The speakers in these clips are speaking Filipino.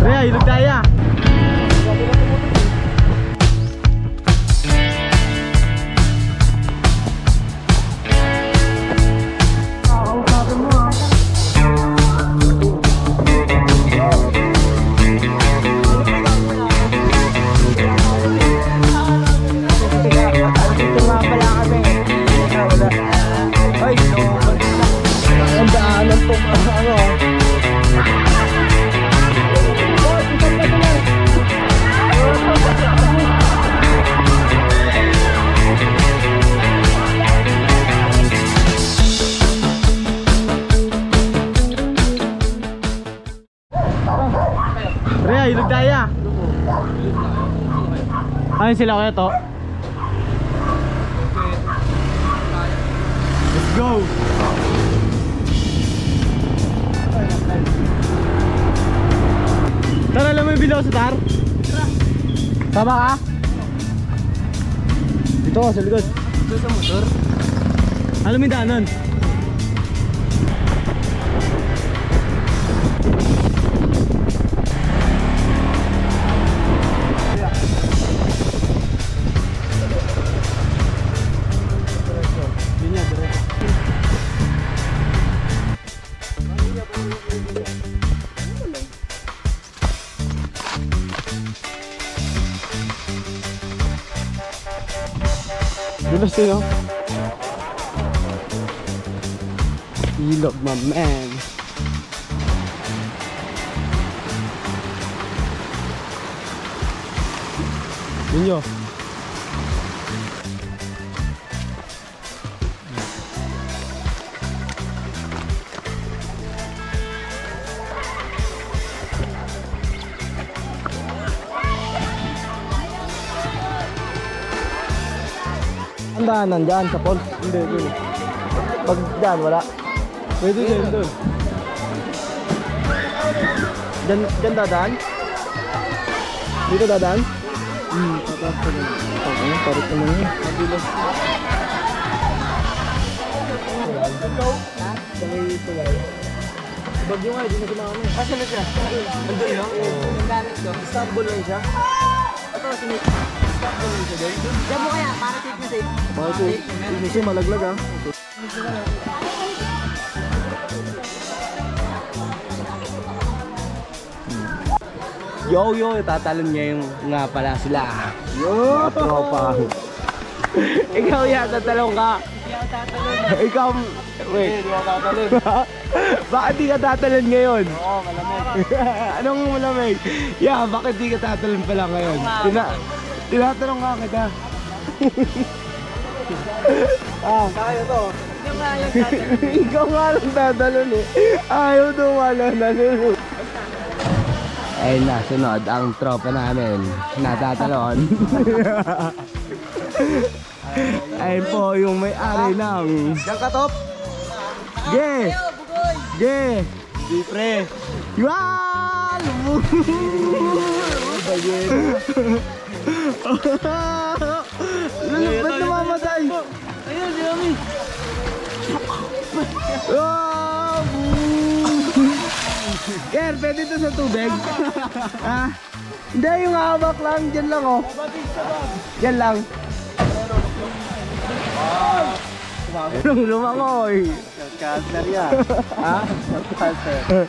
Pre, ilog tayo. Pre, ilog tayo. Ayun sila kaya to. Let's go. Tara, alam mo yung bilaw sa tar? Sama ka? Dito ka sa likod. Dito sa motor. Alam mo yung daanan? Bilas yun, oh. Ilog, my man. Yun yun. Ang daanan dyan sa falls? Hindi, dun. Pag dyan, wala. Pwede dyan, dun. Dyan dadaan? Dito dadaan? Patap ko na. Okay, parit naman yun. Mabilas. Ha? Sabay tulay. Bagyo nga, di na sumama. Asa na siya? Andun, no? Ang gamit ko. Istanbul lang siya? Ito, sinip. Diyan mo kaya, para safe na safe. Para safe. Kasi malaglag, ha. Yo, tatalon niya yung nga pala sila. Yo! Tropa. Ikaw yata tatalon ka. Hindi ako tatalon. Ikaw, wait. Hindi ako tatalon. Bakit di ka tatalon ngayon? Oo, malamig. Anong malamig? Yeah, bakit di ka tatalon pala ngayon? Tinatanong nga kita. Kaya to. Ikaw nga lang tatalon eh. Ayaw dumala na nun. Ayun na, sunod ang tropa namin. Natatalon. Ayun po yung may-ari ng Diyan ka, Top? Ge! Ge! Di pre! Yuan! Ba't namamatay? Ayun, si Mami! Ker, pwede ito sa tubig? Hindi, yung hawak lang. Diyan lang, oh. Diyan lang. Lumangoy. Cancer yan. Ha? Cancer.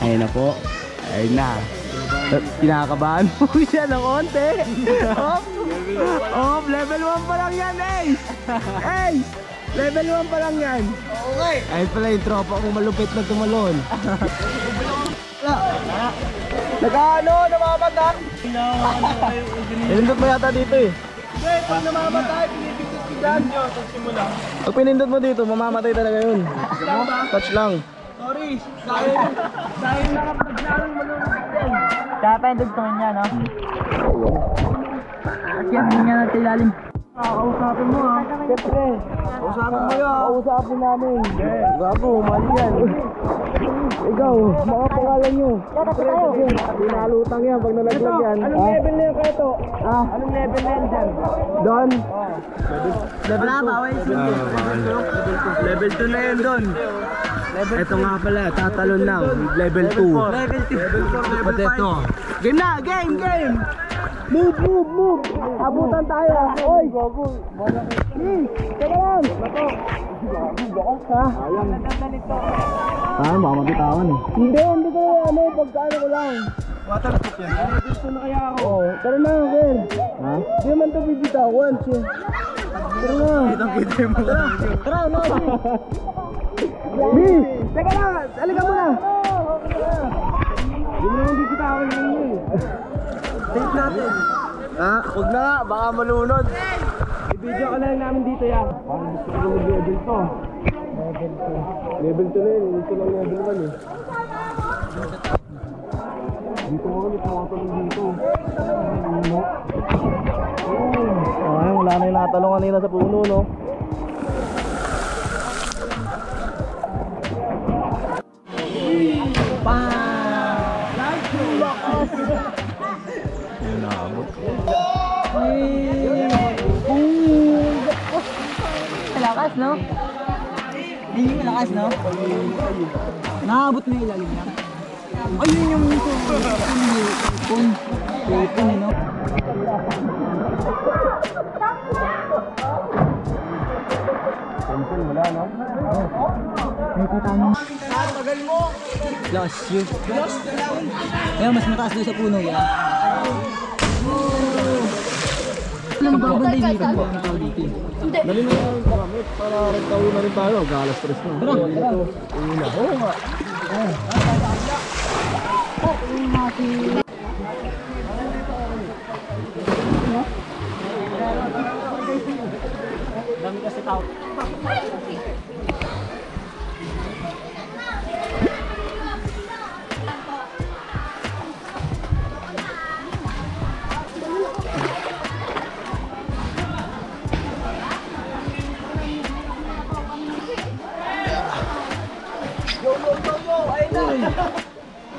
Ayun na po. Ayun na. Kinakabahan po siya ng konti. Oh, level 1 pa lang yan, Ace! Ace! Level 1 pa lang yan. Okay. Ayun pala yung tropa kong malupit na tumalon. Nag-ano? Namamatay? Pinindot mo yata dito eh. Hindi, pag namamatay, pinipindot ko dyan. Pag pinindot mo dito, mamamatay talaga yun. Touch lang. Sorry. Dahil nakapaglarang malulupit yan. Kaya pinindot niya, no? At yan, hindi niya natilalim. Kausapin mo, ha? Siyempre. Kausapin mo yun. Kausapin namin. Gago, mali yan. Ikaw, mga pangalan nyo. Pinalutang yan pag nalaglag yan. Anong level na yan kayo to? Anong level na yan dyan? Doon? Level 2. Level 2 na yan doon. Ito nga pala, tatalon lang. Level 2. Level 2. Pati ito. Game na! Game! Move! Abutan tayo. Oy! Teka lang! Ha? Ah, baka mabitawan eh. Hindi ko pagkaano ko lang. Waterproof yan. Gusto na kaya ako. Oo, tara na, Ken. Ha? Hindi naman ito bibitawan siya. Tara na. Kitang-kita yung mga Tara, no. Bi! Teka lang, alika mo na. Hindi mo naman bibitawan yun yun. Tape natin. Ha? Huwag na nga, baka malunod. I-video ka na lang namin dito yan. Parang gusto ko ng level to. Level 2 na yun, gusto lang level 1 eh. Dito mo ulit, makatulong dito. Ay, wala na yung nakatalong kanina sa puno, no? Ayun, nakabot. Malakas, no? Hindi malakas, no? Nakabot na yung ilalim niya. Ayun yung ipon, no? Tempon, wala, no? May patanong. Tagal mo! Lost you. Ayun, mas mataas doon sa puno yan. Alam ba ba dito? Ang tao dito. Dali na lang gamit para rin na rin tayo. Galas stress na. Tara. Una. Oo nga. Dami kasi tao.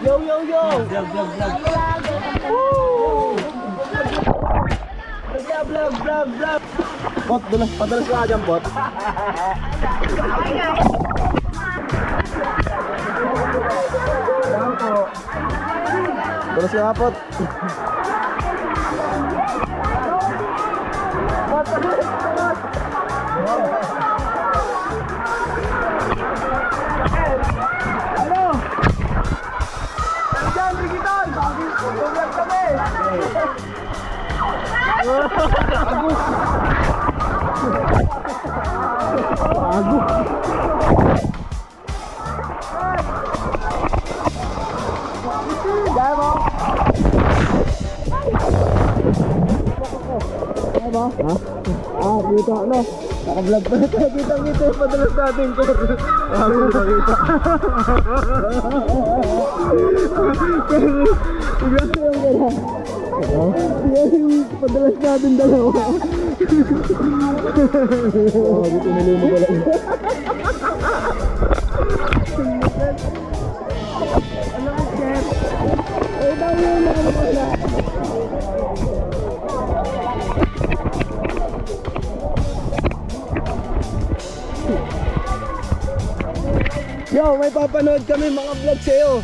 Yo! Vlog! Bot, padalas ka dyan, bot. Dalas ka, bot. Ha? Ah, kita ano? Naka-vlog pa ito. Kita yung padalas natin ko. Kita. Bigla ko yung gala. Yung padalas natin dalawa. Dito nilimo ko lang. Ano ka, Chef? Ay, dami yung mga pala. Yo, may papanood kami mga vlog sa'yo.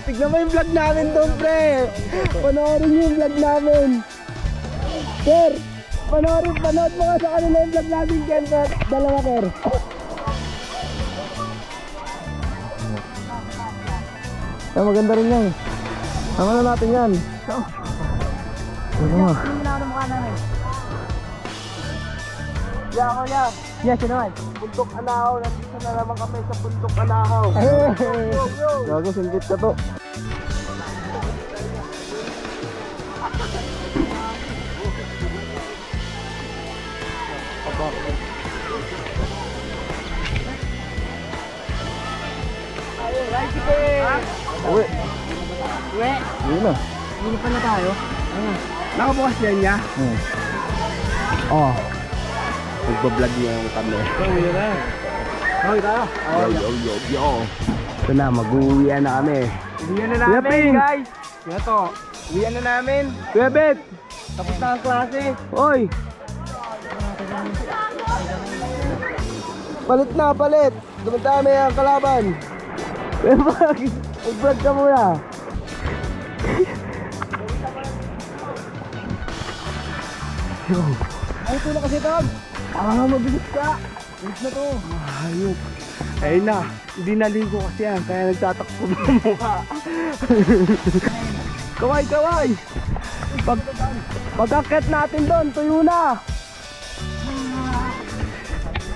Tignan mo yung vlog namin doon, pre. Panoorin yung vlog namin. Sir, panood mo ka sa kanila yung vlog namin, Ken. Dalawa, Ker. Maganda rin yan. Tama na natin yan. Ano nga? Ya. Yes, sino naman? Bundok Anahaw. Nandito na naman kami sa Bundok Anahaw. Gago, singkit ka to. Uwi. Uwi na. Hindi pa na tayo. Nakabukas yan niya? Oo. Nagbablog niya yung kami. Uwi na. Uwi tayo. Yo. Ito na, mag-uwian na kami. Uwian na namin, guys. Kaya to. Uwian na namin. Kuya Bet! Tapos na ang klase. Oy! Palit na, palit! dumadami ang kalaban. Mag-vlog ka muna. Ay, ito na kasi Tom. Mabilis ka. Bilis na to. Ayok. Ayun na, hindi naligo kasi yan, kaya nagtatakbo ng mukha. Kaway! Pag-akit natin doon, tuyo na.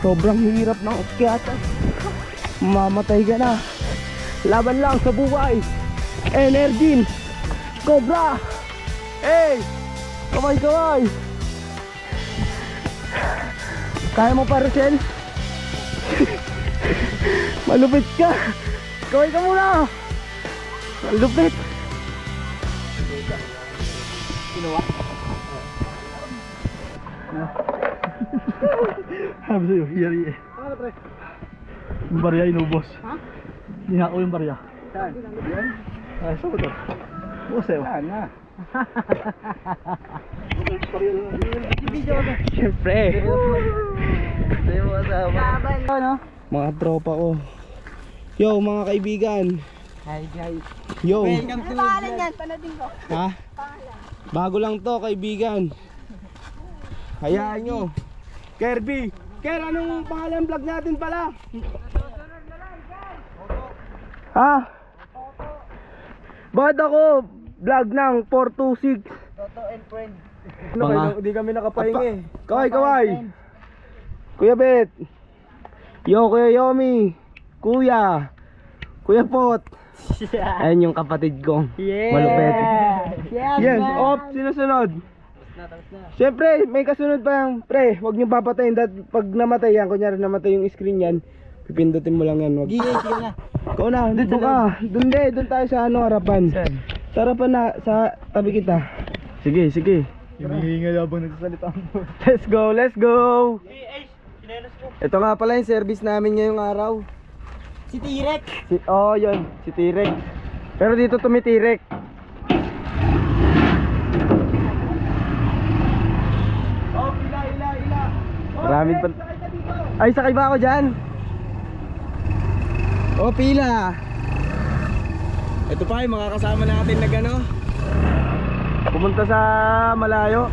Sobrang hirap ng akyatan. Mamatay ka na. Laban lang sa buhay. Energy. Cobra. Hey! Kaway! Kaya mo pa, Rochelle? Malupit ka. Kaway ka muna. Malupit. Ginawa? Sabi sa'yo, hiyari eh. Ano pre? Yung barya inubos. Ha? Niha ko yung barya. Saan? Yan? Ay, saan ko to? Bukas sa'yo. Saan na? Video ko. Siyempre. Sa'yo mo kasama. Ano? Mga tropa ko. Yo, mga kaibigan. Hi guys. Yo. Welcome to the vlog. Ha? Bago lang to, kaibigan. Hayaan nyo. Kirby. Ker, anong pangalan vlog natin pala? Ha? Bakit ako vlog ng 426? Toto and friends. Hindi kami nakapahingi. Kaway. Kuya Bet. Yo, Kuya Yomi. Kuya Pot. Ayun yung kapatid ko. Malupet. Yes, sinusunod. Siyempre, may kasunod pa yan. Pre, huwag niyo papatayin. Pag namatay yan, kunyari namatay yung screen yan, pipindutin mo lang yan. Sige na. Ikaw na, dito ka. Doon tayo sa harapan. Sa harapan na, sa tabi kita. Sige. Hinihinga habang nagsasalita mo. Let's go. Ito nga pala yung service namin ngayong araw. Si T-Rex. Yun, si T-Rex. Pero dito tumitirek. Ila. Maraming pa. Ay, sakay ba ako dyan? Pila. Ito pa yung mga kasama natin na gano. Pumunta sa malayo.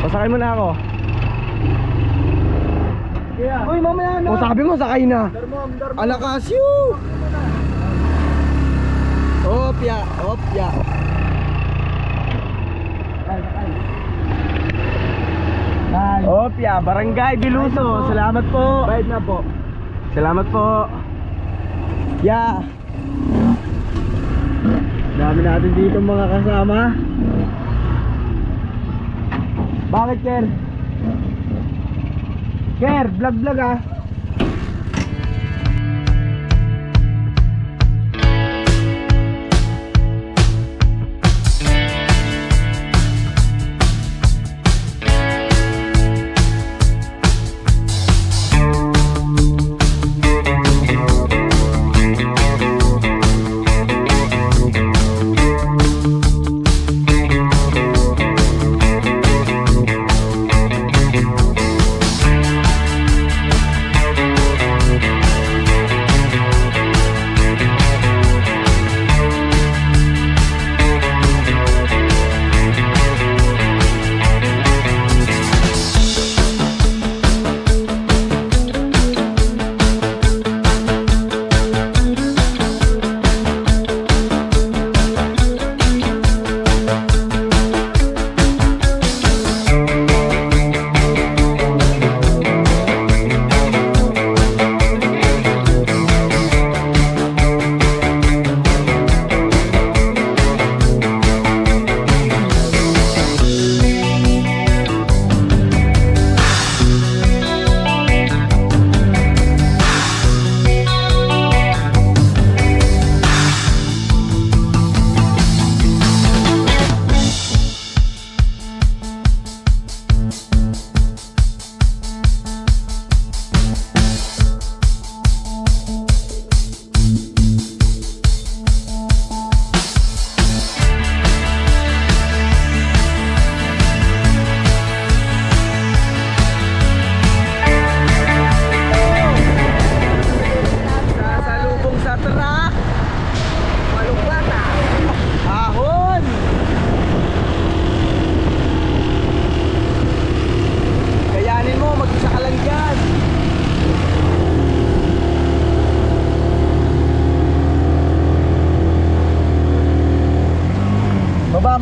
Pasakay mo na ako. Uy, mamaya na. Sabi mo sakay na. Alakasyo. Opya. Opya, Barangay Biluso. Salamat po. Bayad na po. Salamat po. Dami natin dito mga kasama. Bakit, Ker? Ker, vlog ah.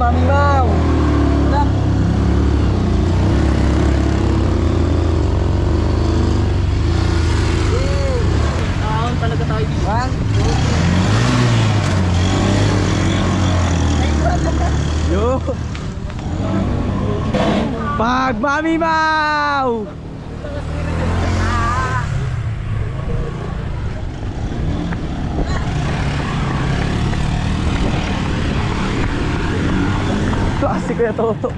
Mami Mau. Wala. Taon talaga tayo dito. Yo! Pag Mami Mau! Klase ko na to.